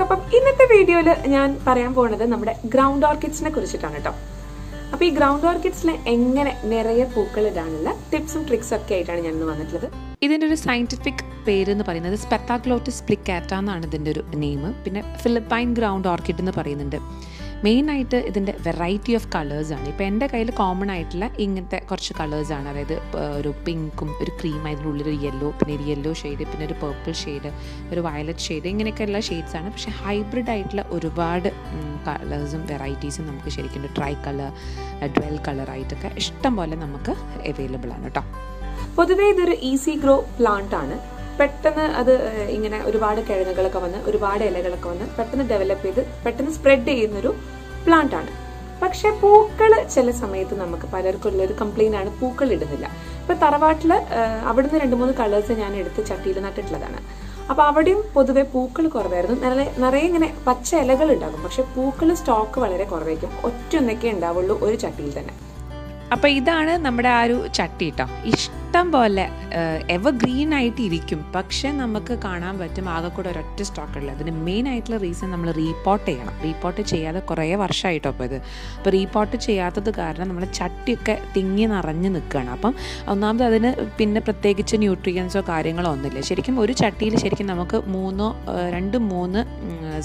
അപ്പം ഇന്നത്തെ വീഡിയോയിൽ ഞാൻ പറയാൻ പോകുന്നത് നമ്മുടെ ഗ്രൗണ്ട് ഓർക്കിഡ്സിനെ കുറിച്ചിട്ടാണ് കേട്ടോ. അപ്പോൾ ഈ ഗ്രൗണ്ട് ഓർക്കിഡ്സിൽ എങ്ങനെ നിറയെ പൂക്കൾ ഇടാനുള്ള ടിപ്സും ട്രിക്സും ഒക്കെ ആയിട്ടാണ് ഞാൻ ഇന്ന് വന്നിട്ടുള്ളത്. ഇതിൻ്റെ ഒരു സയൻറ്റിഫിക് പേര് എന്ന് പറയുന്നത് സ്പെത്താഗ്ലോട്ടിസ് പ്ലിക്കാറ്റ എന്നാണ് ഇതിൻ്റെ ഒരു നെയിം. പിന്നെ ഫിലിപ്പൈൻ ഗ്രൗണ്ട് ഓർക്കിഡ് എന്ന് പറയുന്നുണ്ട്. മെയിനായിട്ട് ഇതിൻ്റെ വെറൈറ്റി ഓഫ് കളേഴ്സാണ്. ഇപ്പോൾ എൻ്റെ കയ്യിൽ കോമൺ ആയിട്ടുള്ള ഇങ്ങനത്തെ കുറച്ച് കളേഴ്സാണ്. അതായത് ഒരു പിങ്കും ഒരു ക്രീം, അതിനുള്ളിലൊരു യെല്ലോ, പിന്നെ ഒരു യെല്ലോ ഷെയ്ഡ്, പിന്നെ ഒരു പേർപ്പിൾ ഷെയ്ഡ്, ഒരു വയലറ്റ് ഷെയ്ഡ്, ഇങ്ങനെയൊക്കെയുള്ള ഷെയ്ഡ്സാണ്. പക്ഷേ ഹൈബ്രിഡ് ആയിട്ടുള്ള ഒരുപാട് കളേഴ്സും വെറൈറ്റീസും നമുക്ക് ശരിക്കും ട്രൈ കളർ, ഡ്വെൽ കളറായിട്ടൊക്കെ ഇഷ്ടം പോലെ നമുക്ക് അവൈലബിൾ ആണ് കേട്ടോ. പൊതുവേ ഇതൊരു ഈസി ഗ്രോ പ്ലാന്റ് ആണ്. പെട്ടെന്ന് അത് ഇങ്ങനെ ഒരുപാട് കിഴങ്ങുകളൊക്കെ വന്ന് ഒരുപാട് ഇലകളൊക്കെ വന്ന് പെട്ടെന്ന് ഡെവലപ്പ് ചെയ്ത് പെട്ടെന്ന് സ്പ്രെഡ് ചെയ്യുന്നൊരു പ്ലാന്റ് ആണ്. പക്ഷെ പൂക്കൾ ചില സമയത്ത് നമുക്ക് പലർക്കും ഉള്ളൊരു കംപ്ലൈന്റ് ആണ്, പൂക്കൾ ഇടുന്നില്ല. ഇപ്പൊ തറവാട്ടില് അവിടുന്ന് 2-3 കളേഴ്സ് ഞാൻ എടുത്ത് ചട്ടിയിൽ നട്ടിട്ടുള്ളതാണ്. അപ്പൊ അവിടെയും പൊതുവെ പൂക്കൾ കുറവായിരുന്നു. നിറയെ ഇങ്ങനെ പച്ച ഇലകൾ ഉണ്ടാകും, പക്ഷെ പൂക്കൾ സ്റ്റോക്ക് വളരെ കുറവായിരിക്കും. ഒറ്റൊന്നൊക്കെ ഉണ്ടാവുള്ളൂ ഒരു ചട്ടിയിൽ തന്നെ. അപ്പോൾ ഇതാണ് നമ്മുടെ ആ ഒരു ചട്ടി കേട്ടോ. ഇഷ്ടം പോലെ എവർ ഗ്രീൻ ആയിട്ട് ഇരിക്കും, പക്ഷെ നമുക്ക് കാണാൻ പറ്റും ആകെ കൂടെ ഒരൊറ്റ സ്റ്റോക്കുള്ളത്. അതിന് മെയിൻ ആയിട്ടുള്ള റീസൺ നമ്മൾ റീപോർട്ട് ചെയ്യണം. റീപോർട്ട് ചെയ്യാതെ കുറേ വർഷമായിട്ടോ അപ്പോൾ ഇത്. അപ്പോൾ റീപോർട്ട് ചെയ്യാത്തത് കാരണം നമ്മുടെ ചട്ടിയൊക്കെ തിങ്ങി നിറഞ്ഞ് നിൽക്കുകയാണ്. അപ്പം ഒന്നാമത് അതിന് പിന്നെ പ്രത്യേകിച്ച് ന്യൂട്രിയൻസോ കാര്യങ്ങളോ ഒന്നുമില്ല. ശരിക്കും ഒരു ചട്ടിയിൽ ശരിക്കും നമുക്ക് 2-3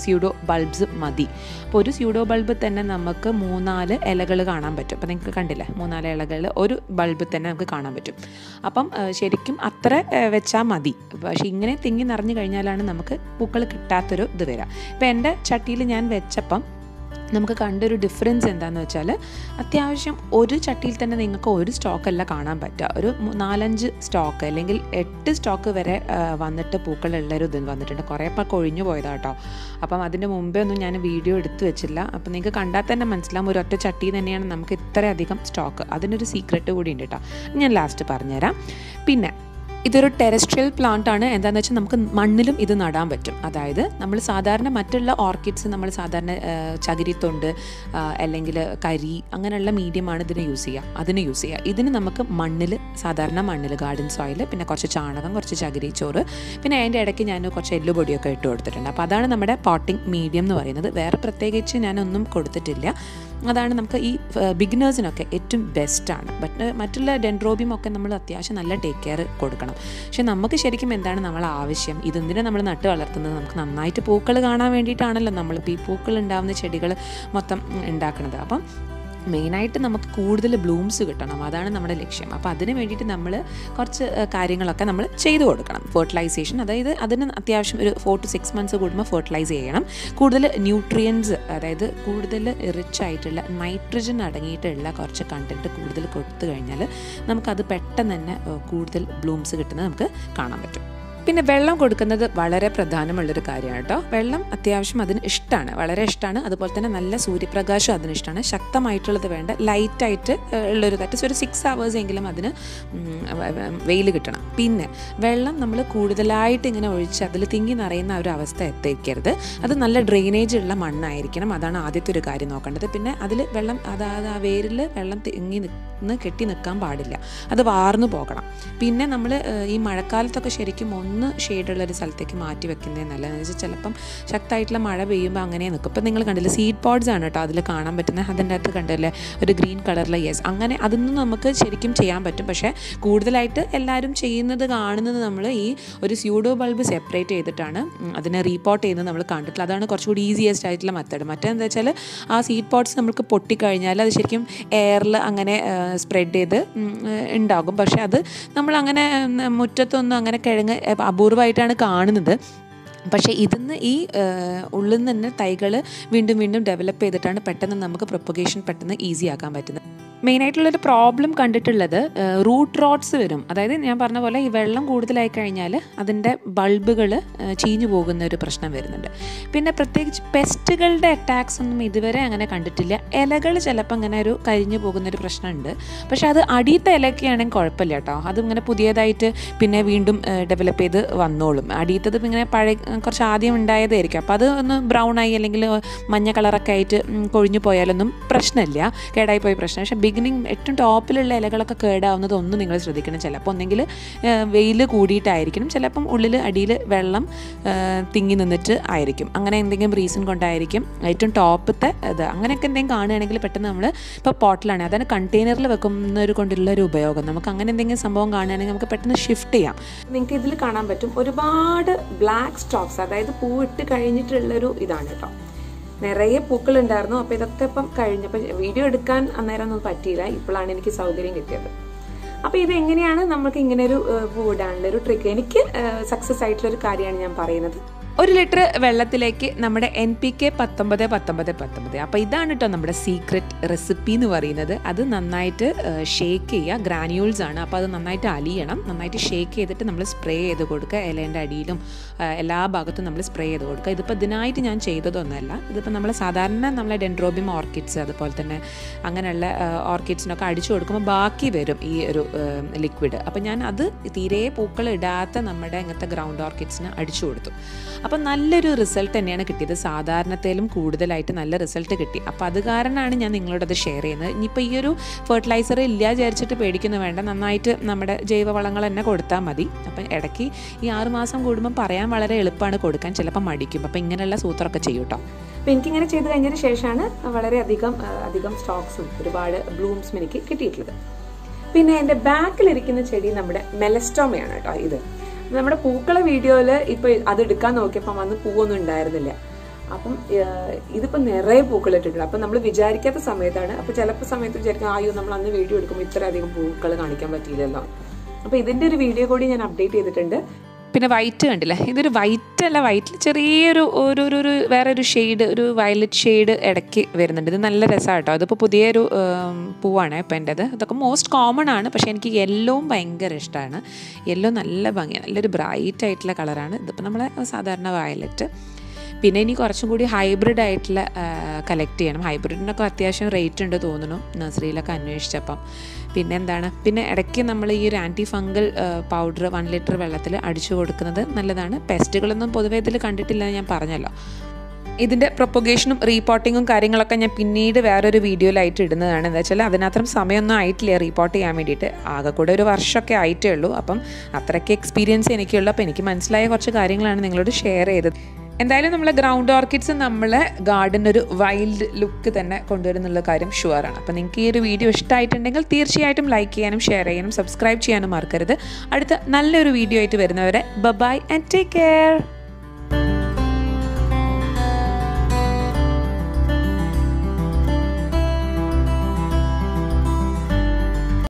സ്യൂഡോ ബൾബ്സ് മതി. അപ്പോൾ ഒരു സ്യൂഡോ ബൾബ് തന്നെ നമുക്ക് 3-4 ഇലകൾ കാണാൻ പറ്റും. അപ്പോൾ നിങ്ങൾക്ക് കണ്ടില്ലേ, 3-4 ഇലകൾ ഒരു ബൾബിൽ തന്നെ നമുക്ക് കാണാൻ പറ്റും. അപ്പം ശരിക്കും അത്ര വെച്ചാൽ മതി. പക്ഷേ ഇങ്ങനെ തിങ്ങി നിറഞ്ഞു കഴിഞ്ഞാലാണ് നമുക്ക് പൂക്കൾ കിട്ടാത്തൊരു ഇത് വരിക. ഇപ്പം എൻ്റെ ചട്ടിയിൽ ഞാൻ വെച്ചപ്പം നമുക്ക് കണ്ടൊരു ഡിഫറൻസ് എന്താണെന്ന് വെച്ചാൽ, അത്യാവശ്യം ഒരു ചട്ടിയിൽ തന്നെ നിങ്ങൾക്ക് ഒരു സ്റ്റോക്കല്ല കാണാൻ പറ്റുക. ഒരു 4-5 സ്റ്റോക്ക് അല്ലെങ്കിൽ 8 സ്റ്റോക്ക് വരെ വന്നിട്ട് പൂക്കളുള്ളൊരു ഇത് വന്നിട്ടുണ്ട്. കുറേ ഒക്കെ ഒഴിഞ്ഞു പോയതാണ് കേട്ടോ. അപ്പം അതിൻ്റെ മുമ്പേ ഒന്നും ഞാൻ വീഡിയോ എടുത്തു വെച്ചില്ല. അപ്പം നിങ്ങൾക്ക് കണ്ടാൽ തന്നെ മനസ്സിലാവും ഒരു ഒറ്റ ചട്ടി തന്നെയാണ് നമുക്ക് ഇത്രയധികം സ്റ്റോക്ക്. അതിനൊരു സീക്രട്ട് കൂടി ഉണ്ട് കേട്ടോ, ഞാൻ ലാസ്റ്റ് പറഞ്ഞുതരാം. പിന്നെ ഇതൊരു ടെറസ്ട്രിയൽ പ്ലാന്റ് ആണ്. എന്താണെന്ന് വെച്ചാൽ നമുക്ക് മണ്ണിലും ഇത് നടാൻ പറ്റും. അതായത് നമ്മൾ സാധാരണ മറ്റുള്ള ഓർക്കിഡ്സ് നമ്മൾ സാധാരണ ചകിരിത്തൊണ്ട് അല്ലെങ്കിൽ കരി അങ്ങനെയുള്ള മീഡിയമാണ് അതിന് യൂസ് ചെയ്യുക. ഇതിന് നമുക്ക് സാധാരണ മണ്ണിൽ ഗാർഡൻ സോയിൽ, പിന്നെ കുറച്ച് ചാണകം, കുറച്ച് ചകിരിച്ചോറ്, പിന്നെ അതിൻ്റെ ഇടയ്ക്ക് ഞാൻ കുറച്ച് എല്ലുപൊടിയൊക്കെ ഇട്ട് കൊടുത്തിട്ടുണ്ട്. അപ്പോൾ അതാണ് നമ്മുടെ പോട്ടിംഗ് മീഡിയം എന്ന് പറയുന്നത്. വേറെ പ്രത്യേകിച്ച് ഞാനൊന്നും കൊടുത്തിട്ടില്ല. അതാണ് നമുക്ക് ഈ ബിഗിനേഴ്സിനൊക്കെ ഏറ്റവും ബെസ്റ്റാണ്. മറ്റുള്ള ഡെൻഡ്രോബിയം ഒക്കെ നമ്മൾ അത്യാവശ്യം നല്ല ടേക്ക് കെയർ കൊടുക്കണം. പക്ഷെ നമുക്ക് ശരിക്കും എന്താണ് നമ്മളെ ആവശ്യം, ഇതെന്തിനാണ് നമ്മൾ നട്ട് വളർത്തുന്നത്? നമുക്ക് നന്നായിട്ട് പൂക്കൾ കാണാൻ വേണ്ടിയിട്ടാണല്ലോ നമ്മളിപ്പോൾ ഈ പൂക്കൾ ഉണ്ടാകുന്ന ചെടികൾ മൊത്തം ഉണ്ടാക്കുന്നത്. അപ്പം മെയിനായിട്ട് നമുക്ക് കൂടുതൽ ബ്ലൂംസ് കിട്ടണം, അതാണ് നമ്മുടെ ലക്ഷ്യം. അപ്പോൾ അതിന് വേണ്ടിയിട്ട് നമ്മൾ കുറച്ച് കാര്യങ്ങളൊക്കെ നമ്മൾ ചെയ്തു കൊടുക്കണം. ഫെർട്ടിലൈസേഷൻ, അതായത് അതിന് അത്യാവശ്യം ഒരു 4 to 6 months കൂടുമ്പോൾ ഫെർട്ടിലൈസ് ചെയ്യണം. കൂടുതൽ ന്യൂട്രിയൻസ്, അതായത് കൂടുതൽ റിച്ച് ആയിട്ടുള്ള നൈട്രജൻ അടങ്ങിയിട്ടുള്ള കുറച്ച് കണ്ടൻറ്റ് കൂടുതൽ കൊടുത്തു കഴിഞ്ഞാൽ നമുക്കത് പെട്ടെന്ന് തന്നെ കൂടുതൽ ബ്ലൂംസ് കിട്ടുന്നത് നമുക്ക് കാണാൻ പറ്റും. പിന്നെ വെള്ളം കൊടുക്കുന്നത് വളരെ പ്രധാനമുള്ളൊരു കാര്യമാണ് കേട്ടോ. വെള്ളം അത്യാവശ്യം അതിന് ഇഷ്ടമാണ്, വളരെ ഇഷ്ടമാണ്. അതുപോലെ തന്നെ നല്ല സൂര്യപ്രകാശം അതിന് ഇഷ്ടമാണ്. ശക്തമായിട്ടുള്ളത് വേണ്ട, ലൈറ്റായിട്ട് ഉള്ളൊരു ഒരു 6 hours എങ്കിലും അതിന് വെയിൽ കിട്ടണം. പിന്നെ വെള്ളം നമ്മൾ കൂടുതലായിട്ട് ഇങ്ങനെ ഒഴിച്ച് അതിൽ തിങ്ങി നിറയുന്ന ഒരു അവസ്ഥ എത്തിക്കരുത്. അത് നല്ല ഡ്രെയിനേജ് ഉള്ള മണ്ണായിരിക്കണം. അതാണ് ആദ്യത്തെ ഒരു കാര്യം നോക്കേണ്ടത്. പിന്നെ അതിൽ വെള്ളം, അതായത് ആ വേരിൽ വെള്ളം കെട്ടി നിൽക്കാൻ പാടില്ല, അത് വാർന്നു പോകണം. പിന്നെ നമ്മൾ ഈ മഴക്കാലത്തൊക്കെ ശരിക്കും ഷെയ്ഡുള്ളൊരു സ്ഥലത്തേക്ക് മാറ്റി വെക്കുന്നത് നല്ലതെന്ന് വെച്ചാൽ ചിലപ്പം ശക്തമായിട്ടുള്ള മഴ പെയ്യുമ്പോൾ അങ്ങനെ നിൽക്കും. ഇപ്പം നിങ്ങൾ കണ്ടില്ലേ, സീഡ് പോഡ്സ് ആണ് കേട്ടോ അതിൽ കാണാൻ പറ്റുന്നത്. അതിൻ്റെ അകത്ത് കണ്ടല്ലേ ഒരു ഗ്രീൻ കളറിലെ, യെസ്, അങ്ങനെ അതൊന്നും നമുക്ക് ശരിക്കും ചെയ്യാൻ പറ്റും. പക്ഷേ കൂടുതലായിട്ട് എല്ലാവരും കാണുന്നത് നമ്മൾ ഈ ഒരു സ്യൂഡോ ബൾബ് സെപ്പറേറ്റ് ചെയ്തിട്ടാണ് അതിനെ റീപോർട്ട് ചെയ്യുന്നത് നമ്മൾ കണ്ടിട്ടില്ല. അതാണ് കുറച്ചുകൂടി ഈസിയസ്റ്റ് ആയിട്ടുള്ള മെത്തേഡ്. മറ്റേതെന്താ വെച്ചാൽ ആ സീഡ് പോഡ്സ് നമുക്ക് പൊട്ടിക്കഴിഞ്ഞാൽ അത് ശരിക്കും എയറിൽ അങ്ങനെ സ്പ്രെഡ് ചെയ്ത് ഉണ്ടാകും. പക്ഷെ അത് നമ്മളങ്ങനെ മുറ്റത്തൊന്നും അങ്ങനെ കിഴങ്ങ് അപൂർവമായിട്ടാണ് കാണുന്നത്. പക്ഷേ ഇതിന്ന് ഈ ഉള്ളിൽ നിന്ന് തന്നെ തൈകൾ വീണ്ടും ഡെവലപ്പ് ചെയ്തിട്ടാണ് പെട്ടെന്ന് നമുക്ക് പ്രൊപ്പഗേഷൻ പെട്ടെന്ന് ഈസി ആക്കാൻ പറ്റുന്നത്. മെയിനായിട്ടുള്ളൊരു പ്രോബ്ലം കണ്ടിട്ടുള്ളത് റൂട്ട് റോട്ട്സ് വരും. അതായത് ഞാൻ പറഞ്ഞ പോലെ ഈ വെള്ളം കൂടുതലായി കഴിഞ്ഞാൽ അതിൻ്റെ ബൾബുകൾ ചീഞ്ഞു പോകുന്ന ഒരു പ്രശ്നം വരുന്നുണ്ട്. പിന്നെ പ്രത്യേകിച്ച് പെസ്റ്റുകളുടെ അറ്റാക്സ് ഒന്നും ഇതുവരെ അങ്ങനെ കണ്ടിട്ടില്ല. ഇലകൾ ചിലപ്പോൾ അങ്ങനെ ഒരു കരിഞ്ഞു പോകുന്നൊരു പ്രശ്നമുണ്ട്. പക്ഷേ അത് അടിയത്തെ ഇലയൊക്കെയാണെങ്കിൽ കുഴപ്പമില്ല കേട്ടോ. അതിങ്ങനെ പുതിയതായിട്ട് പിന്നെ വീണ്ടും ഡെവലപ്പ് ചെയ്ത് വന്നോളും. അടിയത്തത് ഇങ്ങനെ കുറച്ച് ആദ്യം ഉണ്ടായതായിരിക്കും. അപ്പോൾ അത് ഒന്ന് ബ്രൗൺ ആയി അല്ലെങ്കിൽ മഞ്ഞ കളറൊക്കെ ആയിട്ട് കൊഴിഞ്ഞു പോയാലൊന്നും പ്രശ്നമില്ല, കേടായിപ്പോയി പ്രശ്നം. പക്ഷേ ബിഗിനിങ് ഏറ്റവും ടോപ്പിലുള്ള ഇലകളൊക്കെ കേടാവുന്നത് ഒന്ന് നിങ്ങൾ ശ്രദ്ധിക്കണം. ചിലപ്പോൾ ഒന്നെങ്കിൽ വെയിൽ കൂടിയിട്ടായിരിക്കണം, ചിലപ്പം ഉള്ളിൽ അടിയിൽ വെള്ളം തിങ്ങി നിന്നിട്ട് ആയിരിക്കും. അങ്ങനെ എന്തെങ്കിലും റീസൺ കൊണ്ടായിരിക്കും ഏറ്റവും ടോപ്പത്തെ ഇത്. അങ്ങനെയൊക്കെ എന്തെങ്കിലും കാണുകയാണെങ്കിൽ പെട്ടെന്ന് നമ്മൾ ഇപ്പോൾ പോട്ടിലാണ്, അതാണ് കണ്ടെയ്നറിൽ വെക്കുന്നവർ കൊണ്ടുള്ള ഒരു ഉപയോഗം. നമുക്ക് അങ്ങനെ എന്തെങ്കിലും സംഭവം കാണുകയാണെങ്കിൽ നമുക്ക് പെട്ടെന്ന് ഷിഫ്റ്റ് ചെയ്യാം. നിങ്ങൾക്ക് ഇതിൽ കാണാൻ പറ്റും ഒരുപാട് ബ്ലാക്ക് സ്റ്റോക്സ്, അതായത് പൂവിട്ട് കഴിഞ്ഞിട്ടുള്ളൊരു ഇതാണ് കേട്ടോ. നിറയെ പൂക്കൾ ഉണ്ടായിരുന്നു. അപ്പോൾ ഇതൊക്കെ ഇപ്പം കഴിഞ്ഞപ്പോൾ വീഡിയോ എടുക്കാൻ അന്നേരം ഒന്നും പറ്റിയില്ല. ഇപ്പോഴാണ് എനിക്ക് സൗകര്യം കിട്ടിയത്. അപ്പോൾ ഇത് എങ്ങനെയാണ് നമുക്ക് ഇങ്ങനെ ഒരു പൂവിടാനുള്ള ഒരു ട്രിക്ക്, എനിക്ക് സക്സസ് ആയിട്ടുള്ള ഒരു കാര്യമാണ് ഞാൻ പറയുന്നത്. 1 ലിറ്റർ വെള്ളത്തിലേക്ക് നമ്മുടെ NPK 19-19-19. അപ്പോൾ ഇതാണ് കേട്ടോ നമ്മുടെ സീക്രട്ട് റെസിപ്പി എന്ന് പറയുന്നത്. അത് നന്നായിട്ട് ഷേക്ക് ചെയ്യുക, ഗ്രാന്യൂൾസ് ആണ്. അപ്പോൾ അത് നന്നായിട്ട് അലിയണം. നന്നായിട്ട് ഷേക്ക് ചെയ്തിട്ട് നമ്മൾ സ്പ്രേ ചെയ്ത് കൊടുക്കുക. ഇലേൻ്റെ അടിയിലും എല്ലാ ഭാഗത്തും നമ്മൾ സ്പ്രേ ചെയ്ത് കൊടുക്കുക. ഇതിപ്പോൾ ഇതിനായിട്ട് ഞാൻ ചെയ്തതൊന്നുമല്ല. ഇതിപ്പോൾ നമ്മൾ സാധാരണ നമ്മളെ ഡെൻഡ്രോബിയം ഓർക്കിഡ്സ് അതുപോലെ തന്നെ അങ്ങനെയുള്ള ഓർക്കിഡ്സിനൊക്കെ അടിച്ചു കൊടുക്കുമ്പോൾ ബാക്കി വരും ഈ ഒരു ലിക്വിഡ്. അപ്പോൾ ഞാൻ അത് തീരെ പൂക്കൾ ഇടാത്ത നമ്മുടെ ഇങ്ങനത്തെ ഗ്രൗണ്ട് ഓർക്കിഡ്സിന് അടിച്ചു കൊടുത്തു. അപ്പോൾ നല്ലൊരു റിസൾട്ട് തന്നെയാണ് കിട്ടിയത്. സാധാരണത്തേലും കൂടുതലായിട്ട് നല്ല റിസൾട്ട് കിട്ടി. അപ്പോൾ അത് കാരണമാണ് ഞാൻ നിങ്ങളോടത് ഷെയർ ചെയ്യുന്നത്. ഇനിയിപ്പോൾ ഈ ഒരു ഫെർട്ടിലൈസർ ഇല്ല വിചാരിച്ചിട്ട് പേടിക്കുന്നു വേണ്ട, നന്നായിട്ട് നമ്മുടെ ജൈവവളങ്ങൾ തന്നെ കൊടുത്താൽ മതി. അപ്പം ഇടയ്ക്ക് ഈ 6 മാസം കൂടുമ്പോൾ പറയാൻ വളരെ എളുപ്പമാണ്, കൊടുക്കാൻ ചിലപ്പോൾ മടിക്കും. അപ്പോൾ ഇങ്ങനെയുള്ള സൂത്രമൊക്കെ ചെയ്യും കേട്ടോ. അപ്പോൾ എനിക്കിങ്ങനെ ചെയ്ത് കഴിഞ്ഞതിന് ശേഷമാണ് വളരെ അധികം സ്റ്റോക്സും ഒരുപാട് ബ്ലൂംസും എനിക്ക് കിട്ടിയിട്ടുള്ളത്. പിന്നെ എൻ്റെ ബാക്കിലിരിക്കുന്ന ചെടി നമ്മുടെ മെലസ്റ്റോമയാണ് കേട്ടോ. ഇത് നമ്മുടെ പൂക്കള വീഡിയോയിൽ ഇപ്പോൾ അത് എടുക്കാൻ നോക്കിയപ്പം അന്ന് പൂവൊന്നും ഉണ്ടായിരുന്നില്ല. അപ്പം ഇതിപ്പോൾ നിറയെ പൂക്കൾ ഇട്ടിട്ടുണ്ട്. അപ്പം നമ്മൾ വിചാരിക്കാത്ത സമയത്താണ്. അപ്പോൾ ചിലപ്പോൾ സമയത്ത് വിചാരിക്കും ആയോ നമ്മൾ അന്ന് വീഡിയോ എടുക്കുമ്പോൾ ഇത്രയധികം പൂക്കൾ കാണിക്കാൻ പറ്റിയില്ലല്ലോ. അപ്പോൾ ഇതിൻ്റെ ഒരു വീഡിയോ കൂടി ഞാൻ അപ്ഡേറ്റ് ചെയ്തിട്ടുണ്ട്. പിന്നെ വൈറ്റ് കണ്ടില്ലേ, ഇതൊരു വൈറ്റല്ല, വൈറ്റിൽ ചെറിയൊരു ഒരു വേറൊരു ഷെയ്ഡ്, ഒരു വയലറ്റ് ഷെയ്ഡ് ഇടയ്ക്ക് വരുന്നുണ്ട്. ഇത് നല്ല രസമാണ് കേട്ടോ. അതിപ്പോൾ പുതിയൊരു പൂവാണ് ഇപ്പം എൻ്റെത്. ഇതൊക്കെ മോസ്റ്റ് കോമൺ ആണ്, പക്ഷേ എനിക്ക് യെല്ലോവും ഭയങ്കര ഇഷ്ടമാണ്. യെല്ലോ നല്ല ഭംഗിയാണ്, നല്ലൊരു ബ്രൈറ്റ് ആയിട്ടുള്ള കളറാണ്. ഇതിപ്പോൾ നമ്മളെ സാധാരണ വയലറ്റ്. പിന്നെ ഇനി കുറച്ചും കൂടി ഹൈബ്രിഡ് ആയിട്ടുള്ള കളക്ട് ചെയ്യണം. ഹൈബ്രിഡിനൊക്കെ അത്യാവശ്യം റേറ്റ് ഉണ്ട് തോന്നുന്നു നഴ്സറിയിലൊക്കെ അന്വേഷിച്ചപ്പം. പിന്നെ എന്താണ്, പിന്നെ ഇടയ്ക്ക് നമ്മൾ ഈ ഒരു ആൻറ്റി ഫംഗൽ പൗഡർ 1 ലിറ്റർ വെള്ളത്തിൽ അടിച്ചു കൊടുക്കുന്നത് നല്ലതാണ്. പെസ്റ്റുകളൊന്നും പൊതുവേ ഇതിൽ കണ്ടിട്ടില്ല ഞാൻ പറഞ്ഞല്ലോ. ഇതിൻ്റെ പ്രൊപ്പഗേഷനും റീപോർട്ടിങ്ങും കാര്യങ്ങളൊക്കെ ഞാൻ പിന്നീട് വേറൊരു വീഡിയോയിലായിട്ട് ഇടുന്നതാണ്. എന്താ വെച്ചാൽ അതിനത്രയും സമയമൊന്നും ആയിട്ടില്ല റിപ്പോർട്ട് ചെയ്യാൻ വേണ്ടിയിട്ട്. ആകെ കൂടെ 1 വർഷമൊക്കെ ആയിട്ടേ ഉള്ളൂ. അപ്പം അത്രയ്ക്ക് എക്സ്പീരിയൻസ് എനിക്കുള്ളൂ. അപ്പോൾ എനിക്ക് മനസ്സിലായ കുറച്ച് കാര്യങ്ങളാണ് നിങ്ങളോട് ഷെയർ ചെയ്തത്. എന്തായാലും നമ്മളെ ഗ്രൗണ്ട് ഓർക്കിഡ്സ് നമ്മളെ ഗാർഡനൊരു വൈൽഡ് ലുക്ക് തന്നെ കൊണ്ടുവരുന്നുള്ള കാര്യം ഷുവറാണ്. അപ്പോൾ നിങ്ങൾക്ക് ഈ ഒരു വീഡിയോ ഇഷ്ടമായിട്ടുണ്ടെങ്കിൽ തീർച്ചയായിട്ടും ലൈക്ക് ചെയ്യാനും ഷെയർ ചെയ്യാനും സബ്സ്ക്രൈബ് ചെയ്യാനും മറക്കരുത്. അടുത്ത നല്ലൊരു വീഡിയോ ആയിട്ട് വരുന്നവരെ ബൈ ആൻഡ് ടേക്ക് കെയർ.